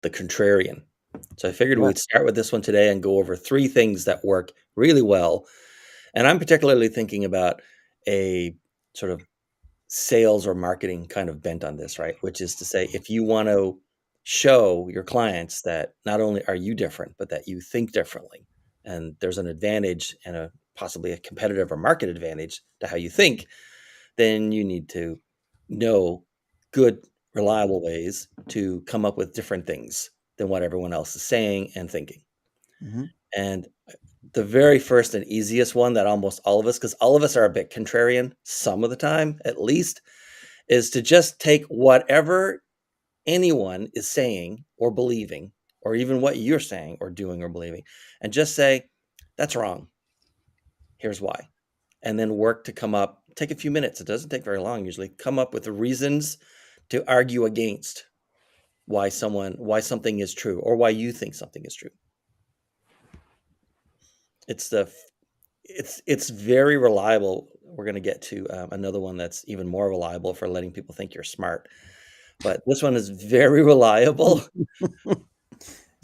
the contrarian. So I figured Yeah. we'd start with this one today and go over 3 things that work really well. And I'm particularly thinking about a sort of sales or marketing kind of bent on this, right? Which is to say, if you want to show your clients that not only are you different, but that you think differently, and there's an advantage and possibly a competitive or market advantage to how you think, then you need to know good, reliable ways to come up with different things than what everyone else is saying and thinking. Mm-hmm. And the very first and easiest one that almost all of us, because all of us are a bit contrarian some of the time at least, is to just take whatever anyone is saying or believing, or even what you're saying or doing or believing, and just say, that's wrong. Here's why. And then work to take a few minutes. It doesn't take very long usually. Come up with the reasons to argue against why something is true or why you think something is true. It's very reliable. We're going to get to another one that's even more reliable for letting people think you're smart. But this one is very reliable to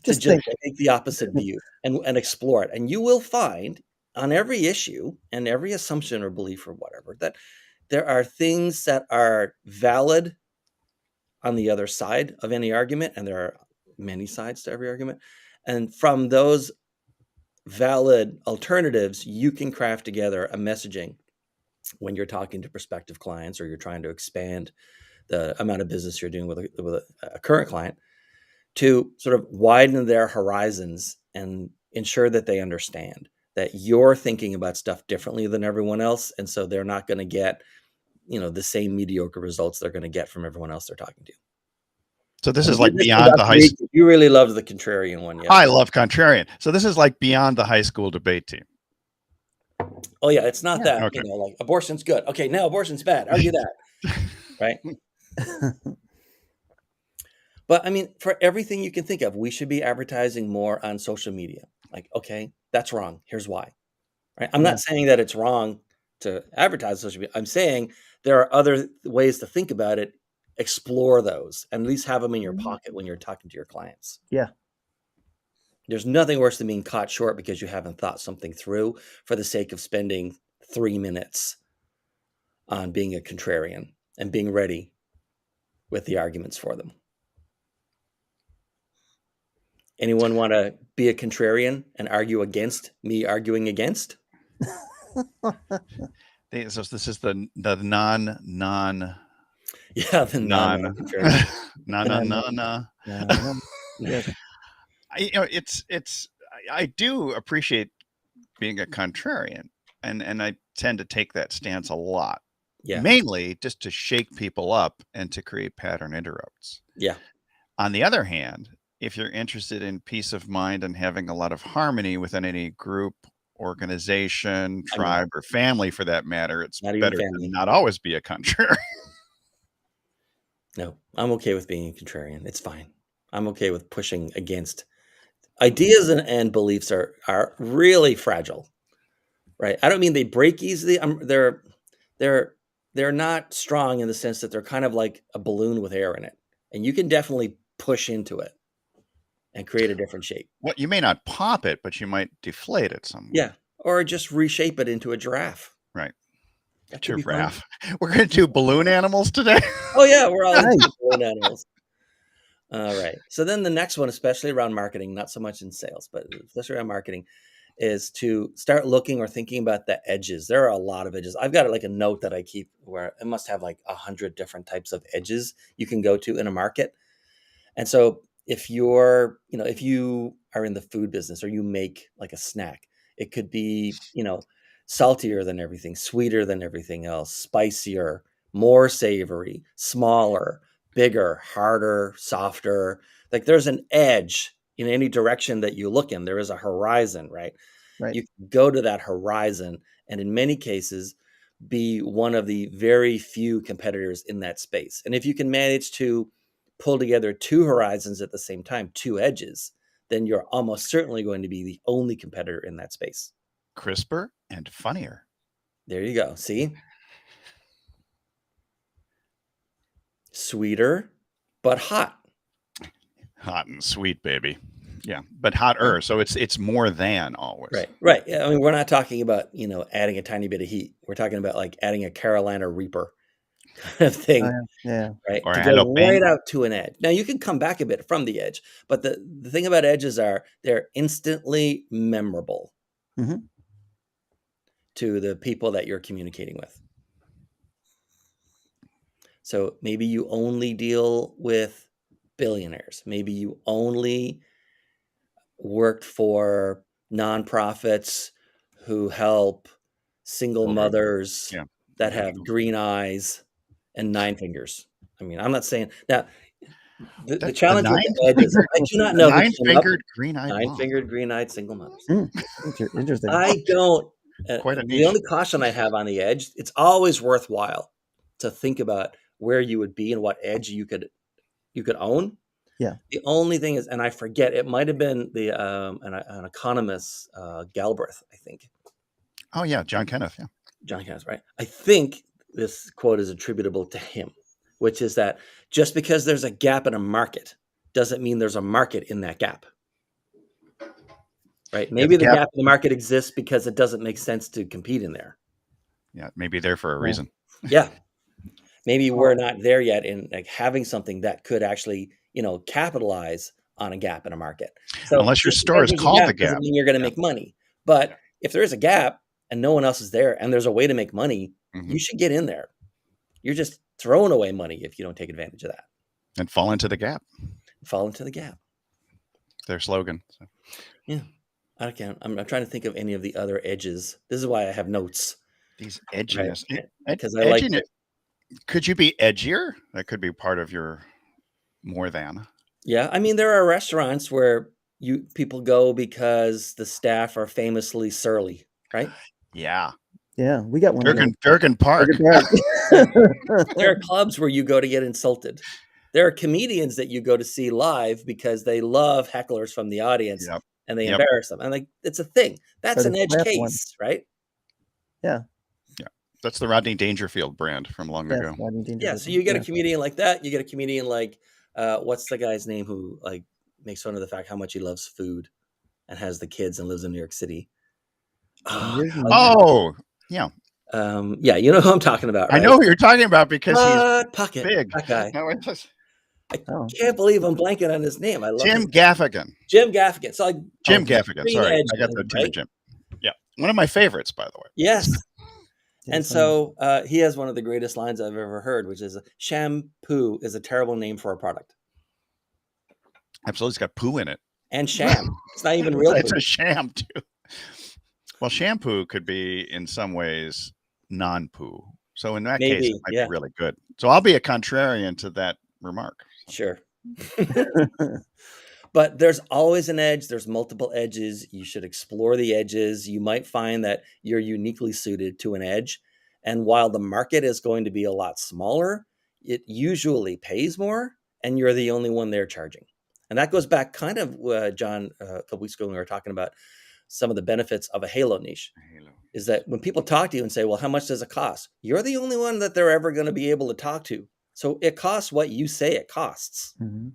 Just just think it. take the opposite view and explore it. And you will find on every issue and every assumption or belief or whatever that there are things that are valid on the other side of any argument, and there are many sides to every argument. And from those valid alternatives, you can craft together a messaging when you're talking to prospective clients or you're trying to expand the amount of business you're doing with a current client to sort of widen their horizons and ensure that they understand that you're thinking about stuff differently than everyone else. And so they're not going to get, the same mediocre results they're going to get from everyone else they're talking to. So this And is like this beyond the high school. You really loved the contrarian one, yeah? I love contrarian. So this is like beyond the high school debate team. Oh yeah, it's not that, Okay. like abortion's good. Okay, now abortion's bad. Argue that, right? But I mean, for everything you can think of, we should be advertising more on social media. Like, okay, that's wrong. Here's why. Right? I'm not saying that it's wrong to advertise social media. I'm saying there are other ways to think about it. Explore those and at least have them in your pocket when you're talking to your clients. Yeah. There's nothing worse than being caught short because you haven't thought something through for the sake of spending 3 minutes on being a contrarian and being ready with the arguments for them. Anyone want to be a contrarian and argue against me arguing against? So this is the non Yeah, the non-contrarian. Yes. I do appreciate being a contrarian, and I tend to take that stance a lot. Yeah. Mainly just to shake people up and to create pattern interrupts. Yeah. On the other hand, if you're interested in peace of mind and having a lot of harmony within any group, organization, tribe, or family for that matter, it's better to not always be a contrarian. No, I'm okay with being a contrarian. It's fine. I'm okay with pushing against. Ideas and beliefs are really fragile, right? I don't mean they break easily. They're not strong in the sense that they're kind of like a balloon with air in it, and you can definitely push into it and create a different shape. Well, you may not pop it, but you might deflate it somewhere. Yeah, or just reshape it into a giraffe. Right. Giraffe. We're going to do balloon animals today. Oh yeah, we're all into balloon animals. All right. So then the next one, especially around marketing, not so much in sales, but especially around marketing, is to start looking or thinking about the edges. There are a lot of edges. I've got like a note that I keep where it must have like 100 different types of edges you can go to in a market. And so if you are in the food business or you make like a snack, it could be, saltier than everything, sweeter than everything else, spicier, more savory, smaller, bigger, harder, softer. Like there's an edge in any direction that you look in. There is a horizon, right? Right. You can go to that horizon and in many cases be one of the very few competitors in that space. And if you can manage to pull together 2 horizons at the same time, 2 edges, then you're almost certainly going to be the only competitor in that space. Crisper and funnier. There you go. See? Sweeter, but hot. Hot and sweet, baby. Yeah, but hotter. So it's more than always. Right. Yeah, I mean, we're not talking about, adding a tiny bit of heat. We're talking about like adding a Carolina Reaper kind of thing, Yeah. right? Or To a go right jalapeno. out to an edge. Now you can come back a bit from the edge, but the thing about edges are they're instantly memorable Mhm. to the people that you're communicating with. So maybe you only deal with billionaires. Maybe you only worked for nonprofits who help single Children. mothers Yeah. that Yeah. have green eyes and 9 fingers. I mean, I'm not saying now the The challenge with nine the edges. I do not the know who came up nine-fingered green-eyed mom. 9-fingered, green-eyed single mothers. Interesting. I don't. Quite a The niche. only caution I have on the edge, it's always worthwhile to think about where you would be and what edge you could own. Yeah. The only thing is, and I forget, it might have been an economist, Galbraith, I think. Oh yeah, John Kenneth. Yeah. John Kenneth, right? I think this quote is attributable to him, which is that just because there's a gap in a market doesn't mean there's a market in that gap. Right? Maybe the gap in the market exists because it doesn't make sense to compete in there. Yeah, maybe there for a reason. Yeah. Maybe we're not there yet in like having something that could actually, capitalize on a gap in a market. So Unless your just store because is there's a called gap the doesn't Gap. mean you're going to make money. But if there is a gap and no one else is there and there's a way to make money, you should get in there. You're just throwing away money if you don't take advantage of that. And fall into the gap. Fall into the gap. Their slogan. So. Yeah. I can't. I'm trying to think of any of the other edges. This is why I have notes. These edginess. Because I like it. Could you be edgier? That could be part of your more than. Yeah. I mean, there are restaurants where people go because the staff are famously surly, right? Yeah. Yeah, we got one. Durkin Park. There are clubs where you go to get insulted. There are comedians that you go to see live because they love hecklers from the audience and they embarrass them. And like, it's a thing. That's an edge case, right? Yeah. Yeah. That's the Rodney Dangerfield brand from long ago. Yeah. So you get a comedian like that. You get a comedian like, what's the guy's name who like makes fun of the fact how much he loves food and has the kids and lives in New York City? Yeah. Yeah, you know who I'm talking about, right? I know who you're talking about because he's Puckett, big. That guy. I can't believe I'm blanking on his name. I love Jim Gaffigan. Jim Gaffigan. So like Jim Gaffigan. Sorry, I got the Tim Jim. Yeah, one of my favorites, by the way. Yes. And so he has one of the greatest lines I've ever heard, which is shampoo is a terrible name for a product. Absolutely, it's got poo in it. And sham. It's not even real. It's a sham too. Well, shampoo could be in some ways non-poo. So in that case, it might be really good. So I'll be a contrarian to that remark. Sure. But there's always an edge. There's multiple edges. You should explore the edges. You might find that you're uniquely suited to an edge. And while the market is going to be a lot smaller, it usually pays more, and you're the only one there charging. And that goes back kind of, John, a couple weeks ago when we were talking about some of the benefits of a halo niche. Is that when people talk to you and say, well, how much does it cost? You're the only one that they're ever going to be able to talk to. So it costs what you say it costs. Mm-hmm.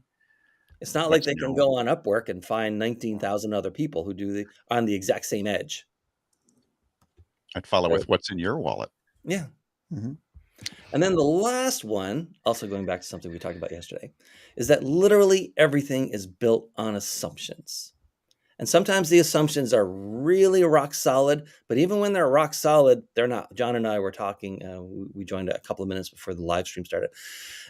It's not like they can go on Upwork and find 19,000 other people who do on the exact same edge. I'd follow with what's in your wallet. Yeah. Mm-hmm. And then the last one, also going back to something we talked about yesterday, is that literally everything is built on assumptions. And sometimes the assumptions are really rock solid, but even when they're rock solid, they're not. John and I were talking, we joined a couple of minutes before the live stream started.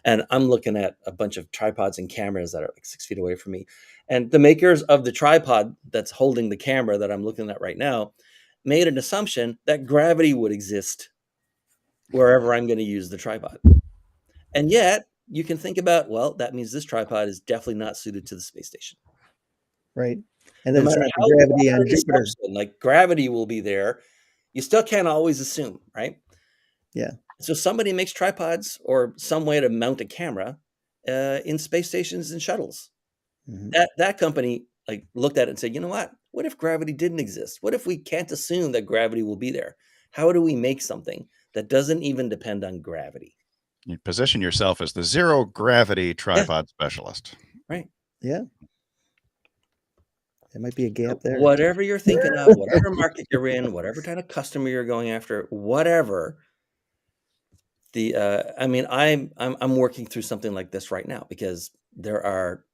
And I'm looking at a bunch of tripods and cameras that are like 6 feet away from me. And the makers of the tripod that's holding the camera that I'm looking at right now made an assumption that gravity would exist wherever I'm going to use the tripod. And yet you can think about, well, that means this tripod is definitely not suited to the space station. Right. And then no matter how gravity on Jupiter. Like gravity will be there. You still can't always assume, right? Yeah. So somebody makes tripods or some way to mount a camera in space stations and shuttles. Mm-hmm. That company like looked at it and said, you know what? What if gravity didn't exist? What if we can't assume that gravity will be there? How do we make something that doesn't even depend on gravity? You position yourself as the zero gravity tripod specialist. Right. Yeah. There might be a gap there. Whatever you're thinking of, whatever market you're in, whatever kind of customer you're going after, whatever. I mean, I'm working through something like this right now because there are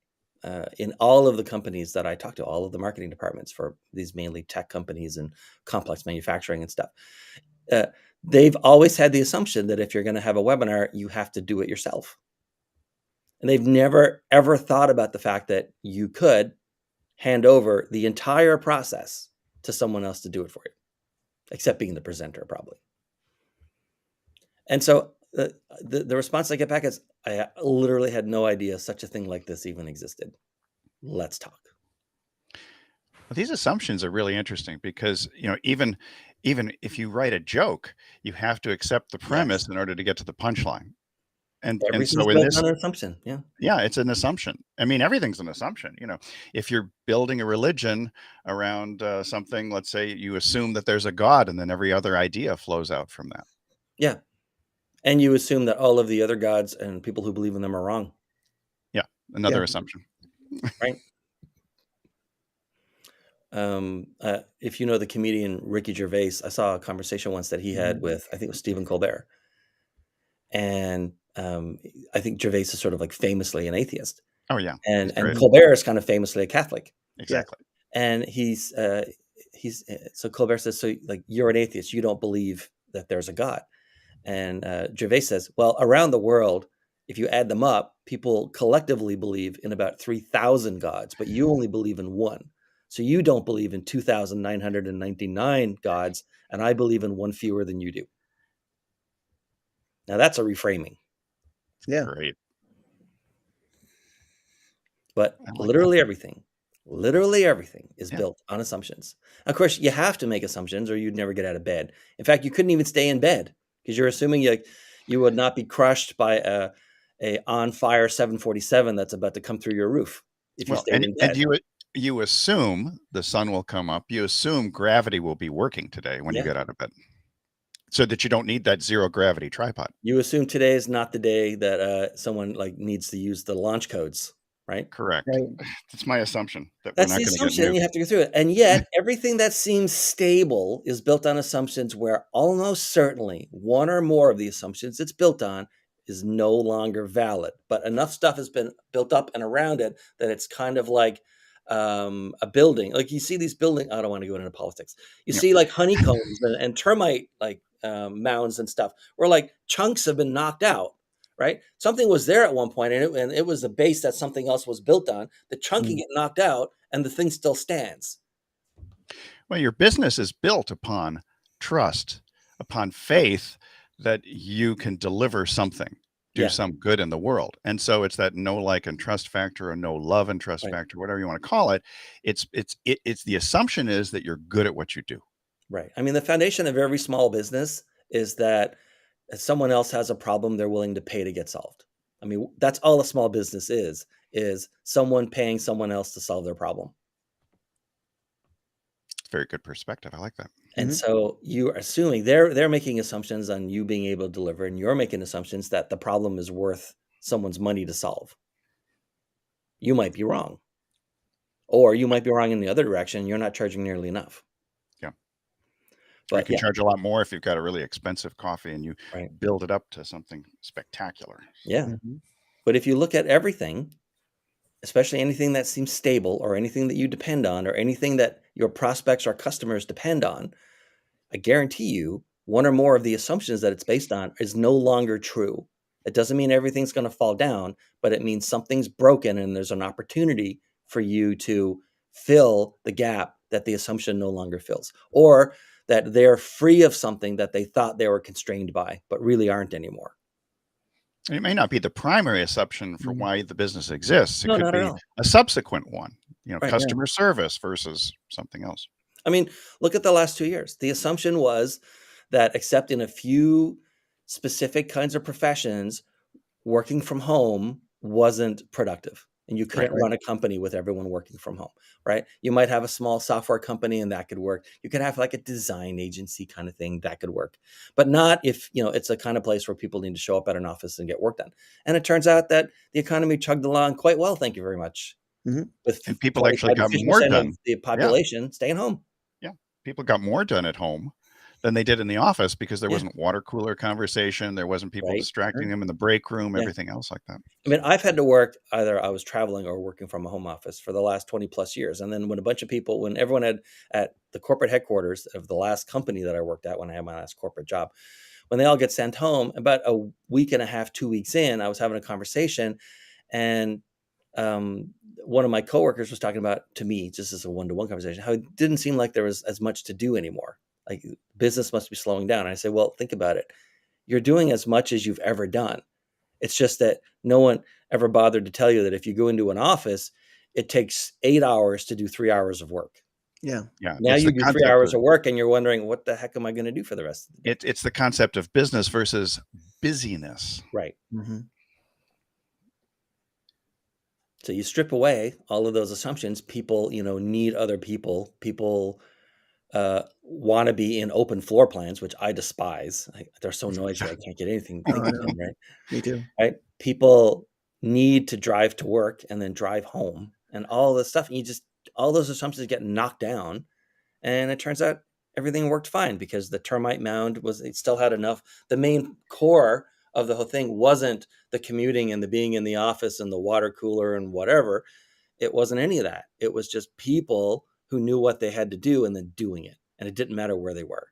in all of the companies that I talk to, all of the marketing departments for these mainly tech companies and complex manufacturing and stuff. Uh, they've always had the assumption that if you're going to have a webinar, you have to do it yourself. And they've never, ever thought about the fact that you could hand over the entire process to someone else to do it for you, except being the presenter, probably. And so the response I get back is, I literally had no idea such a thing like this even existed. Let's talk. Well, these assumptions are really interesting because, even if you write a joke, you have to accept the premise Yes. in order to get to the punchline. And Everything's so in built this, on an assumption. Yeah. yeah, it's an assumption. I mean, everything's an assumption. If you're building a religion around something, let's say you assume that there's a God, and then every other idea flows out from that. Yeah. And you assume that all of the other gods and people who believe in them are wrong. Yeah, another Yeah. assumption. Right. If you know the comedian Ricky Gervais, I saw a conversation once that he had with, I think it was Stephen Colbert. And I think Gervais is sort of like famously an atheist. Oh yeah, And great. Colbert is kind of famously a Catholic. Exactly. And so Colbert says, so like, you're an atheist, you don't believe that there's a God. And Gervais says, well, around the world, if you add them up, people collectively believe in about 3,000 gods, but you only believe in one. So you don't believe in 2,999 gods, and I believe in one fewer than you do. Now that's a reframing. Yeah. Great. But I like literally everything is Yeah. built on assumptions. Of course, you have to make assumptions or you'd never get out of bed. In fact, you couldn't even stay in bed because you're assuming you would not be crushed by a on fire 747 that's about to come through your roof if you Well, stayed and in and bed. you assume the sun will come up. You assume gravity will be working today when you Yeah. get out of bed, so that you don't need that zero gravity tripod. You assume today is not the day that someone like needs to use the launch codes, right? Correct. Right. That's my assumption that we're That's not the going to get assumption. You nuked. have to go through it. And yet, everything that seems stable is built on assumptions where almost certainly one or more of the assumptions it's built on is no longer valid. But enough stuff has been built up and around it that it's kind of like a building. Like you see these buildings, I don't want to go into politics. You Yep. see like honeycombs and termite like mounds and stuff where like chunks have been knocked out. Right, something was there at one point, and it was the base that something else was built on. The chunking get knocked out, and the thing still stands. Well, your business is built upon trust, upon faith that you can deliver something, do Yeah, some good in the world. And so it's that know, like, and trust factor, or no love and trust right, factor, whatever you want to call it. It's the assumption is that you're good at what you do. right. I mean, the foundation of every small business is that if someone else has a problem, they're willing to pay to get solved. I mean, that's all a small business is someone paying someone else to solve their problem. Very good perspective. I like that. And so you're assuming they're making assumptions on you being able to deliver, and you're making assumptions that the problem is worth someone's money to solve. You might be wrong. Or you might be wrong in the other direction. You're not charging nearly enough. Yeah. Or you But can yeah, charge a lot more if you've got a really expensive coffee and you right. build it up to something spectacular. Yeah. But if you look at everything, especially anything that seems stable or anything that you depend on or anything that your prospects or customers depend on, I guarantee you one or more of the assumptions that it's based on is no longer true. It doesn't mean everything's going to fall down, but it means something's broken and there's an opportunity for you to fill the gap that the assumption no longer fills, or that they're free of something that they thought they were constrained by, but really aren't anymore. It may not be the primary assumption for why the business exists. It No, could not at be all. a subsequent one, Right. customer service versus something else. I mean, look at the last 2 years. The assumption was that except in a few specific kinds of professions, working from home wasn't productive. And you couldn't run a company with everyone working from home, right? You might have a small software company and that could work. You could have like a design agency kind of thing that could work, but not if, it's a kind of place where people need to show up at an office and get work done. And it turns out that the economy chugged along quite well. Thank you very much. with and people actually 45 to got more 50% done. of the population staying home. Yeah, people got more done at home than they did in the office because there wasn't water cooler conversation. There wasn't people distracting them in the break room, everything else like that. I mean, I've had to work, either I was traveling or working from a home office for the last 20 plus years. And then when when everyone had at the corporate headquarters of the last company that I worked at when I had my last corporate job, when they all get sent home, about a week and a half, 2 weeks in, I was having a conversation, and one of my coworkers was talking about, to me, just as a one-to-one conversation, how it didn't seem like there was as much to do anymore. Like business must be slowing down. And I said, well, think about it. You're doing as much as you've ever done. It's just that no one ever bothered to tell you that if you go into an office, it takes 8 hours to do 3 hours of work. Yeah. Now you do 3 hours of work and you're wondering, what the heck am I going to do for the rest of the day? It's the concept of business versus busyness. Right. So you strip away all of those assumptions. People, need other people. People want to be in open floor plans, which I despise. They're so noisy, I can't get anything done, right? Me too. Right? People need to drive to work and then drive home and all this stuff. And all those assumptions get knocked down. And it turns out everything worked fine because the termite mound it still had enough. The main core of the whole thing wasn't the commuting and the being in the office and the water cooler and whatever. It wasn't any of that. It was just people who knew what they had to do and then doing it. And it didn't matter where they were.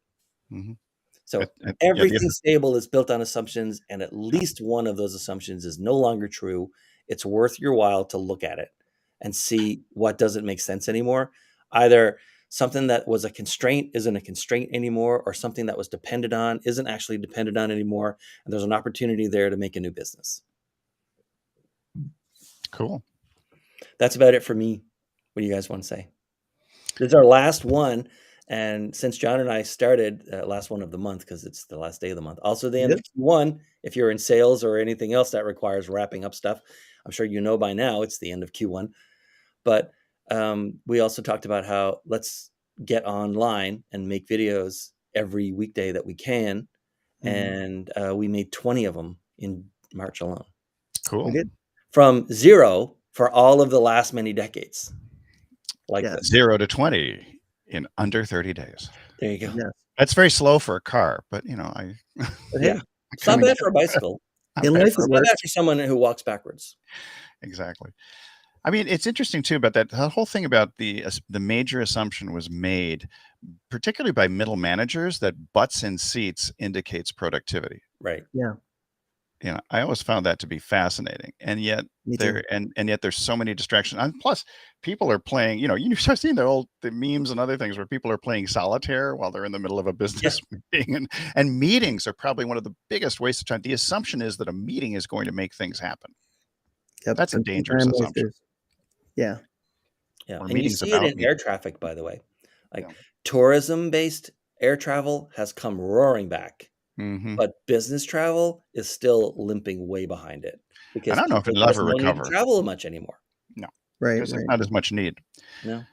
So everything stable is built on assumptions, and at least one of those assumptions is no longer true. It's worth your while to look at it and see what doesn't make sense anymore. Either something that was a constraint isn't a constraint anymore, or something that was dependent on isn't actually dependent on anymore. And there's an opportunity there to make a new business. Cool. That's about it for me. What do you guys want to say? This is our last one. And since John and I started, last one of the month, because it's the last day of the month, also the end of Q1, if you're in sales or anything else that requires wrapping up stuff, I'm sure you know by now it's the end of Q1. But we also talked about how let's get online and make videos every weekday that we can. And we made 20 of them in March alone. Cool. We did. From 0 for all of the last many decades. This. 0 to 20 in under 30 days. There you go. Yes. That's very slow for a car, but it's not bad for a bicycle. It's not bad for someone who walks backwards. Exactly. I mean, it's interesting too about that. The whole thing about the major assumption was made, particularly by middle managers, that butts in seats indicates productivity. Right. Yeah. I always found that to be fascinating, and yet yet there's so many distractions. And plus, people are playing. You start seeing the memes and other things where people are playing solitaire while they're in the middle of a business meeting, and meetings are probably one of the biggest wastes of time. The assumption is that a meeting is going to make things happen. Yep. That's a dangerous assumption. Yeah. And you see it in air traffic, by the way. Tourism-based air travel has come roaring back. But business travel is still limping way behind it because I don't know if it'll ever recover. Don't travel much anymore. No, right. There's not as much need. No.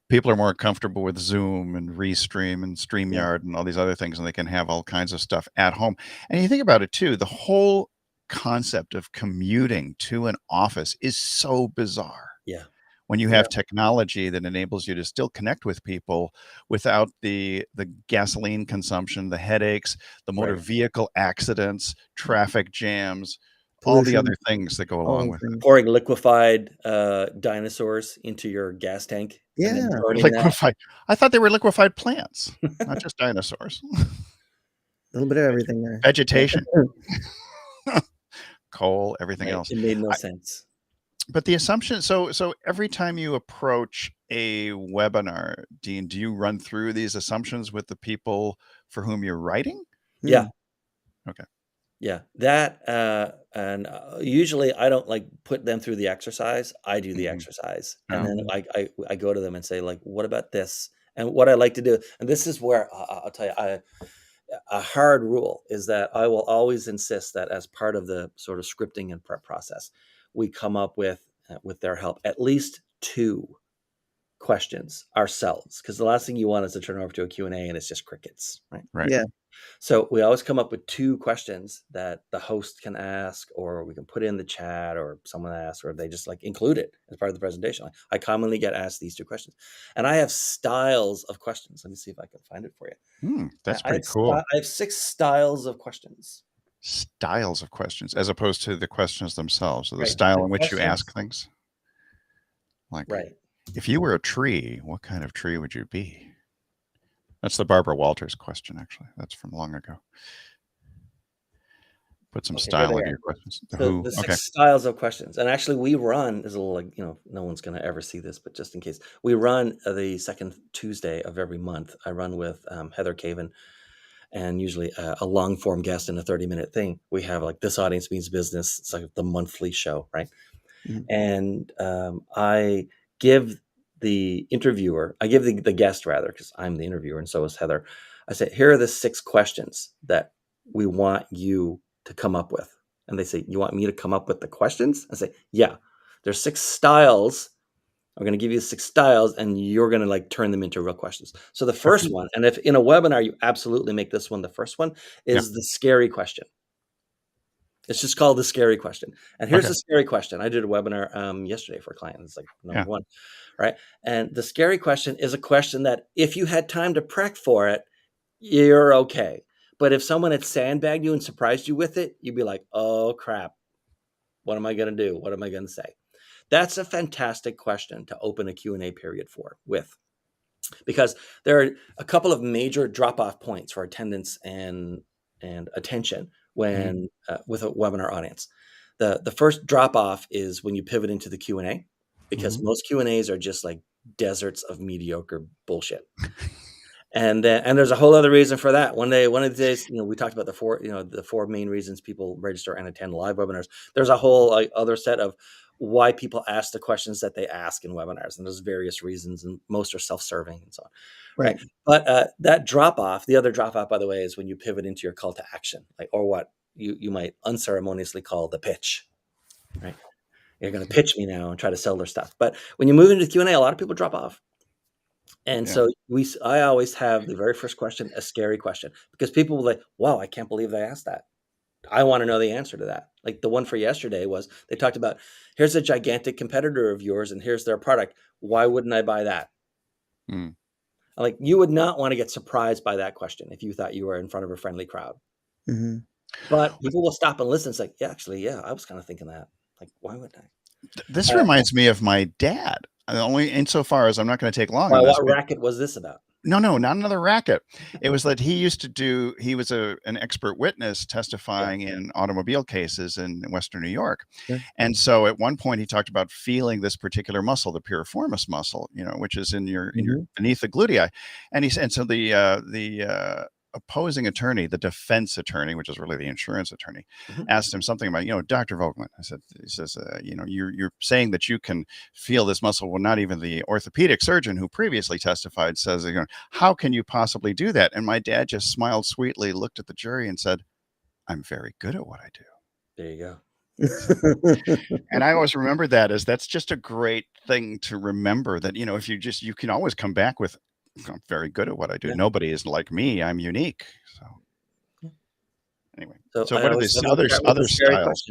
People are more comfortable with Zoom and Restream and StreamYard and all these other things, and they can have all kinds of stuff at home. And you think about it too, the whole concept of commuting to an office is so bizarre. Yeah. When you have technology that enables you to still connect with people without the gasoline consumption, the headaches, the motor vehicle accidents, traffic jams, pollution, all the other things that go along with it. Pouring liquefied dinosaurs into your gas tank. Yeah. Liquefied. I thought they were liquefied plants, not just dinosaurs. A little bit of everything there. Vegetation. Coal, everything else. It made no sense. But the assumption, so every time you approach a webinar, Dean, do you run through these assumptions with the people for whom you're writing? Yeah. Okay. Yeah, that and usually I don't put them through the exercise. I do the exercise, and then I go to them and say, what about this? And what I like to do, and this is where I'll tell you, a hard rule is that I will always insist that as part of the sort of scripting and prep process, we come up with their help, at least 2 questions ourselves. Because the last thing you want is to turn over to a Q&A and it's just crickets, right? Right. Yeah. So we always come up with 2 questions that the host can ask, or we can put in the chat, or someone asks, or they just like include it as part of the presentation. I commonly get asked these 2 questions, and I have styles of questions. Let me see if I can find it for you. That's pretty cool. I have 6 styles of questions. Styles of questions, as opposed to the questions themselves, or the Right. style The in which you questions. ask things. Like, Right. if you were a tree, what kind of tree would you be? That's the Barbara Walters question, actually. That's from long ago. Put some Okay, here style they into are. your questions. The So who. the 6 Okay. styles of questions, and actually we run is a little like, no one's going to ever see this, but just in case, we run the second Tuesday of every month. I run with Heather Caven, and usually a long form guest in a 30-minute thing. We have like This Audience Means Business. It's like the monthly show, right? Mhm. And I give the interviewer, I give the guest rather, because I'm the interviewer and so is Heather. I say, here are the 6 questions that we want you to come up with. And they say, you want me to come up with the questions? I say, yeah. There's 6 styles. I'm going to give you 6 styles, and you're going to like turn them into real questions. So the first one, and if in a webinar you absolutely make this one the first one, is the scary question. It's just called the scary question. And here's the scary question. I did a webinar yesterday for a client. It's like number 1, right? And the scary question is a question that if you had time to prep for it, you're okay. But if someone had sandbagged you and surprised you with it, you'd be like, oh crap, what am I going to do? What am I going to say? That's a fantastic question to open a Q&A period with, because there are a couple of major drop-off points for attendance and attention when with a webinar audience. The first drop-off is when you pivot into the Q&A, because most Q&As are just like deserts of mediocre bullshit. And there's a whole other reason for that. One of the days, we talked about the 4 main reasons people register and attend live webinars. There's a whole other set of why people ask the questions that they ask in webinars, and there's various reasons, and most are self-serving and so on. Right. But that drop off, the other drop off, by the way, is when you pivot into your call to action, or what you might unceremoniously call the pitch. Right. You're going to pitch me now and try to sell their stuff. But when you move into the Q&A, a lot of people drop off. And so I always have the very first question, a scary question, because people will like, wow, I can't believe they asked that. I want to know the answer to that. Like the one for yesterday was, they talked about, here's a gigantic competitor of yours and here's their product. Why wouldn't I buy that? Like, you would not want to get surprised by that question if you thought you were in front of a friendly crowd. But people will stop and listen. It's like, yeah, I was kind of thinking that. Like, why would I? This reminds me of my dad. Only insofar as I'm not going to take long on this. What racket was this about? No, not another racket. It was that he was an expert witness testifying in automobile cases in Western New York. And so at one point he talked about feeling this particular muscle, the piriformis muscle, which is in your beneath the gluteus. And so the opposing attorney, the defense attorney, which is really the insurance attorney, asked him something about, Dr. Vogelman. He says, you're saying that you can feel this muscle. Well, not even the orthopedic surgeon who previously testified says, how can you possibly do that? And my dad just smiled sweetly, looked at the jury and said, I'm very good at what I do. There you go. And I always remember that that's just a great thing to remember, that, if you can always come back with, I'm very good at what I do. Yeah. Nobody is like me. I'm unique. So anyway, so what are these other styles?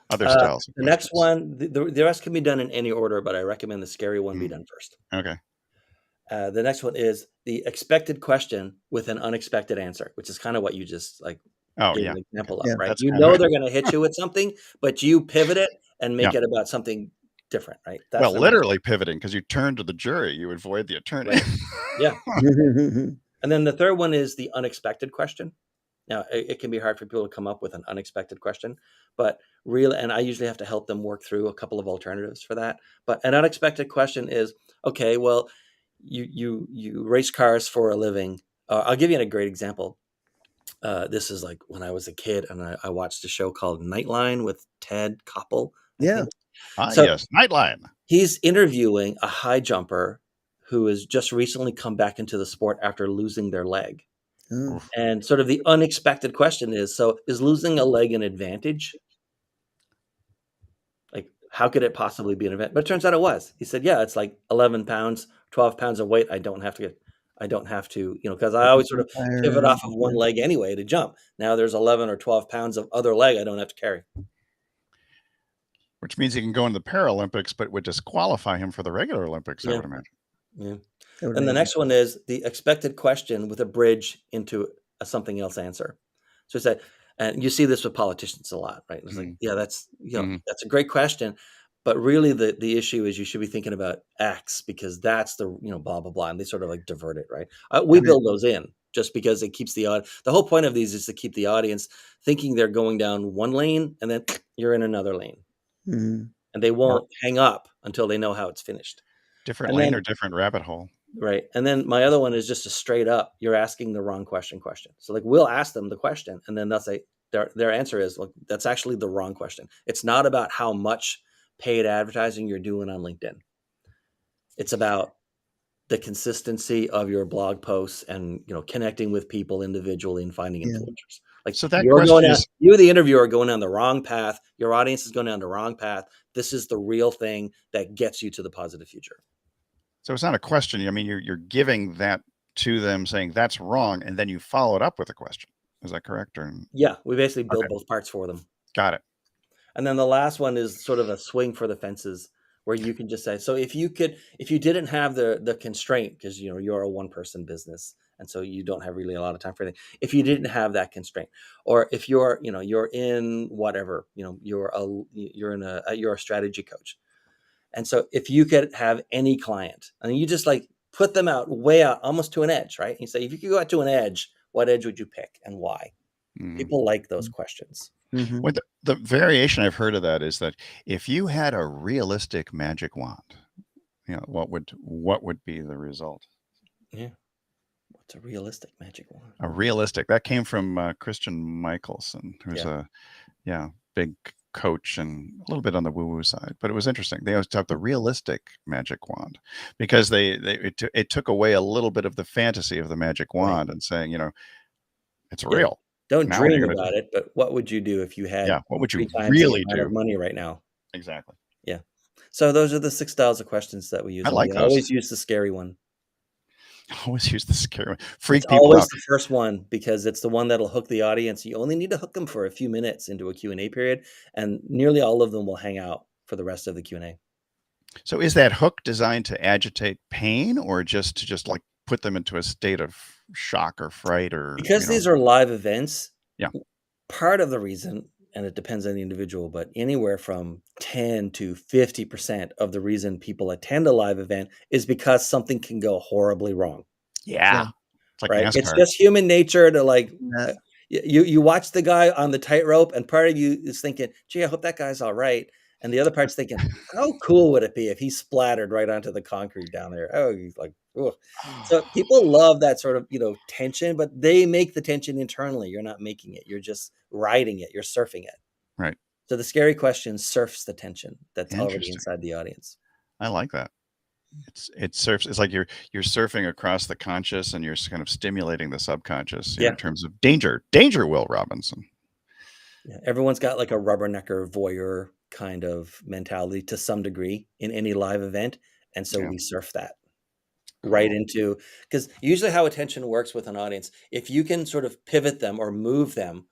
Other styles. The next one, the rest can be done in any order, but I recommend the scary one be done first. Okay. The next one is the expected question with an unexpected answer, which is kind of what you just gave an example of, right? They're going to hit you with something, but you pivot it and make it about something different, right? That's literally pivoting, because you turn to the jury, you avoid the attorney. Right. Yeah. And then the third one is the unexpected question. Now, it can be hard for people to come up with an unexpected question, but and I usually have to help them work through a couple of alternatives for that. But an unexpected question is, okay, well, you race cars for a living. I'll give you a great example. This is like when I was a kid and I watched a show called Nightline with Ted Koppel. Yes, Nightline. He's interviewing a high jumper who has just recently come back into the sport after losing their leg. And sort of the unexpected question is, so is losing a leg an advantage? Like, how could it possibly be an advantage? But it turns out it was. He said, yeah, it's like 11 pounds, 12 pounds of weight I don't have to get. I don't have to, because I always sort of pivot off of one Yeah. leg anyway to jump. Now there's 11 or 12 pounds of other leg I don't have to carry. Which means he can go into the Paralympics, but would disqualify him for the regular Olympics, I Yeah. would imagine. Yeah. That would And the make next one is the expected question with a bridge into a something else answer. So it's that, and you see this with politicians a lot, right? It's like, Mhm. yeah, that's Mhm. that's a great question, but really the issue is you should be thinking about X because that's the blah blah blah, and they sort of like divert it, right? We Right. build those in just because it keeps the whole point of these is to keep the audience thinking they're going down one lane and then you're in another lane, Mhm. and they Or won't hang up until they know how it's finished. different And lane then or different rabbit hole. right. And then my other one is just a straight up, you're asking the wrong question. So like we'll ask them the question and then they'll say their answer is, look, that's actually the wrong question. It's not about how much paid advertising you're doing on LinkedIn. It's about the consistency of your blog posts and connecting with people individually and finding Yeah. influencers. Like So that question is, you the interviewer are going down the wrong path. Your audience is going down the wrong path. This is the real thing that gets you to the positive future. so it's not a question. I mean, you're giving that to them, saying that's wrong, and then you follow it up with a question. Is that correct? Or Yeah, we basically build okay, both parts for them. got it. And then the last one is sort of a swing for the fences where you can just say, so if you didn't have the constraint, because you're a one person business and so you don't have really a lot of time for anything. If you didn't have that constraint, or if you're in whatever, you're a strategy coach. And so if you could have any client and you just like put them out way out almost to an edge, right? And you say, if you could go out to an edge, what edge would you pick and why? Mhm. People like those questions. Mhm. Well, the variation I've heard of that is that if you had a realistic magic wand, what would be the result? Yeah. What's a realistic magic wand? A realistic that came from Christian Michelson, who's Yeah. a big coach and a little bit on the woo-woo side. But it was interesting. They always talk the realistic magic wand because it took away a little bit of the fantasy of the magic Right. wand and saying, it's Yeah. real. Don't Now what are you dream going to do? about it, but what would you do if you had Yeah, what would you 3 times the really amount of do? money right now? Exactly. Yeah. So those are the 6 styles of questions that we use, I and we like those. always use the scary one. Always use the scary one. It's Freak people always out. the first one because it's the one that'll hook the audience. You only need to hook them for a few minutes into a Q&A period, and nearly all of them will hang out for the rest of the Q&A. So is that hook designed to agitate pain or just to like put them into a state of shock or fright or Because these are live events, Yeah. part of the reason, and it depends on the individual, but anywhere from 10 to 50% of the reason people attend a live event is because something can go horribly wrong. Yeah. It's like Right? It's NASCAR. just human nature to like Yeah. you watch the guy on the tightrope, and part of you is thinking, "Gee, I hope that guy's all right," and the other part's thinking, "How cool would it be if he splattered right onto the concrete down there?" Oh, he's like, ugh. So people love that sort of tension, but they make the tension internally. You're not making it. You're just riding it. You're surfing it. Right. So the scary question surfs the tension that's already Interesting. inside the audience. I like that. It surfs. It's like you're surfing across the conscious and you're kind of stimulating the subconscious Yeah. in terms of danger. Danger, Will Robinson. Yeah, everyone's got like a rubbernecker voyeur kind of mentality to some degree in any live event, and so Yeah. we surf that right Cool. into, because usually how attention works with an audience, if you can sort of pivot them or move them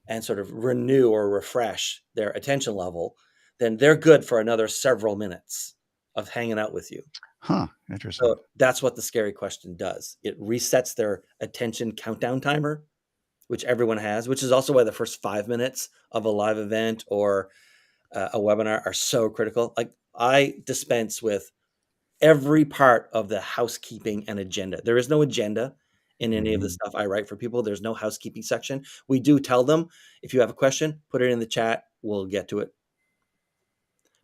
and sort of renew or refresh their attention level, then they're good for another several minutes of hanging out with you. Huh. Interesting. So that's what the scary question does. It resets their attention countdown timer, which everyone has, which is also why the first 5 minutes of a live event or a webinar are so critical. Like I dispense with every part of the housekeeping and agenda. There is no agenda in any of the stuff I write for people. There's no housekeeping section. We do tell them, if you have a question, put it in the chat. We'll get to it.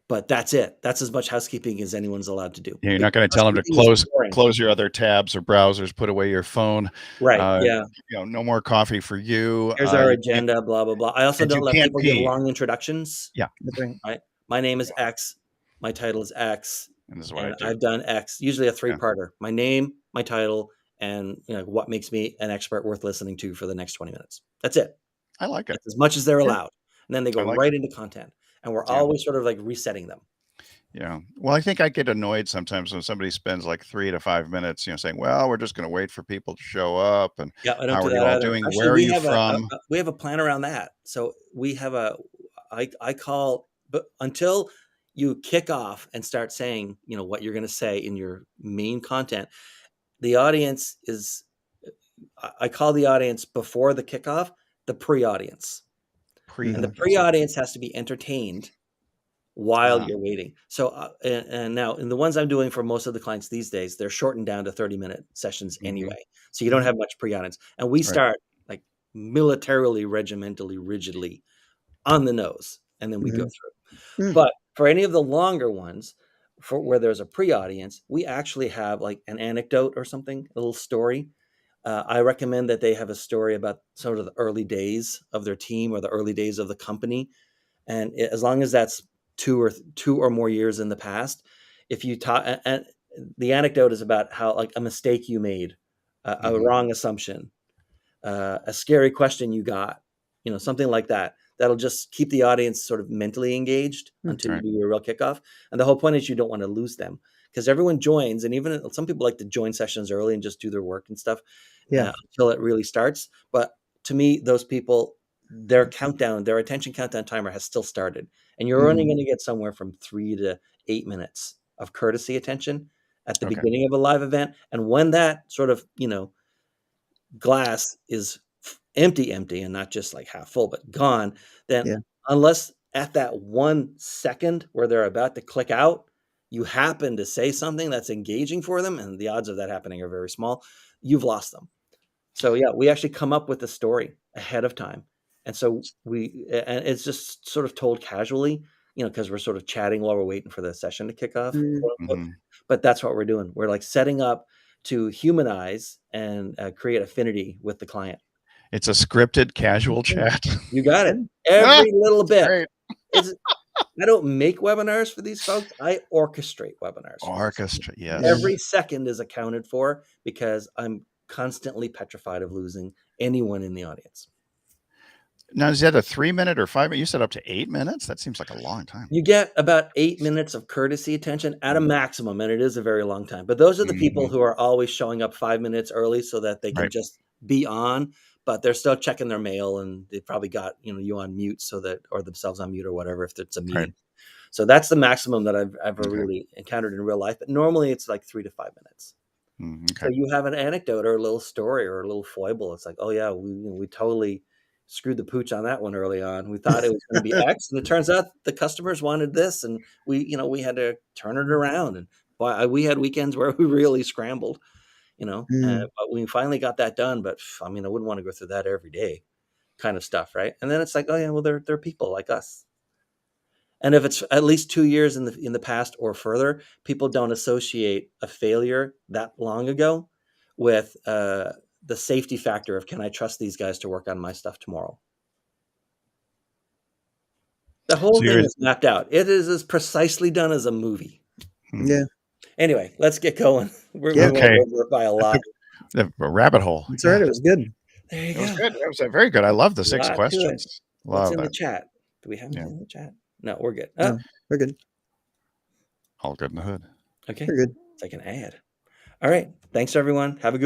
But that's it. That's as much housekeeping as anyone's allowed to do. Yeah, you're not going to tell them to Housekeeping is boring. close your other tabs or browsers, put away your phone. Right. Yeah. No more coffee for you. Here's our agenda, blah, blah, blah. I also and don't you let can't people give pee. long introductions. Yeah. That's right. My name is X. My title is X. And this is what I And do. I've done X, usually a 3-parter. My name, my title, and what makes me an expert worth listening to for the next 20 minutes. That's it. I like it. That's as much as they're allowed. And then they go I like right into content. And we're Yeah. always sort of like resetting them. Yeah. Well, I think I get annoyed sometimes when somebody spends like 3 to 5 minutes, saying, "Well, we're just going to wait for people to show up, and Yeah, I don't how do are you that all either. doing? Actually, Where are we you have from?" we have a plan around that. So we have I call, but until you kick off and start saying, what you're going to say in your main content, the audience is, I call the audience before the kickoff the pre-audience. And the Pre-audience. pre-audience has to be entertained while you're waiting. So, and now in the ones I'm doing for most of the clients these days, they're shortened down to 30-minute sessions anyway. So you don't have much pre-audience. And we Right. start like militarily, regimentally, rigidly on the nose, and then we go through. But for any of the longer ones, for where there's a pre-audience, we actually have like an anecdote or something, a little story. I recommend that they have a story about sort of the early days of their team or the early days of the company. And as long as that's two or more years in the past, if you talk, and the anecdote is about how like a mistake you made, a wrong assumption, a scary question you got, something like that. That'll just keep the audience sort of mentally engaged until you do your real kickoff. And the whole point is you don't want to lose them, because everyone joins, and even some people like to join sessions early and just do their work and stuff until it really starts. But to me, those people, their attention countdown timer has still started, and you're only going to get somewhere from 3 to 8 minutes of courtesy attention at the beginning of a live event. And when that sort of, glass is empty, and not just like half full, but gone, then unless at that 1 second where they're about to click out, you happen to say something that's engaging for them, and the odds of that happening are very small, you've lost them. So yeah, we actually come up with the story ahead of time. And so and it's just sort of told casually, because we're sort of chatting while we're waiting for the session to kick off, quote unquote. But that's what we're doing. We're like setting up to humanize and create affinity with the client. It's a scripted casual chat. You got it. Every little bit. Great. I don't make webinars for these folks. I orchestrate webinars. Orchestrate, yes. Every second is accounted for, because I'm constantly petrified of losing anyone in the audience. Now, is that a 3-minute or 5-minute? You said up to 8 minutes? That seems like a long time. You get about 8 minutes of courtesy attention at a maximum, and it is a very long time. But those are the people who are always showing up 5 minutes early so that they can just be on, but they're still checking their mail, and they probably got you on mute or themselves on mute or whatever if it's a meeting. Right. So that's the maximum that I've ever really encountered in real life. But normally it's like 3 to 5 minutes. So you have an anecdote or a little story or a little foible. It's like, oh yeah, we totally screwed the pooch on that one early on. We thought it was going to be X, and it turns out the customers wanted this, and we had to turn it around. And boy, we had weekends where we really scrambled, but we finally got that done. But I mean, I wouldn't want to go through that every day, kind of stuff, right? And then it's like, oh yeah, well they're people like us. And if it's at least 2 years in the past or further, people don't associate a failure that long ago with the safety factor of, can I trust these guys to work on my stuff tomorrow? The whole thing is mapped out. It is as precisely done as a movie. Yeah. Anyway, let's get going. We're going over by a lot. A rabbit hole. That's right. It was good. There you go. It was good. It was very good. I love the 6 questions. What's in the chat? Do we have anything in the chat? No, we're good. No, we're good. All good in the hood. Okay. We're good. It's like an ad. All right. Thanks, everyone. Have a good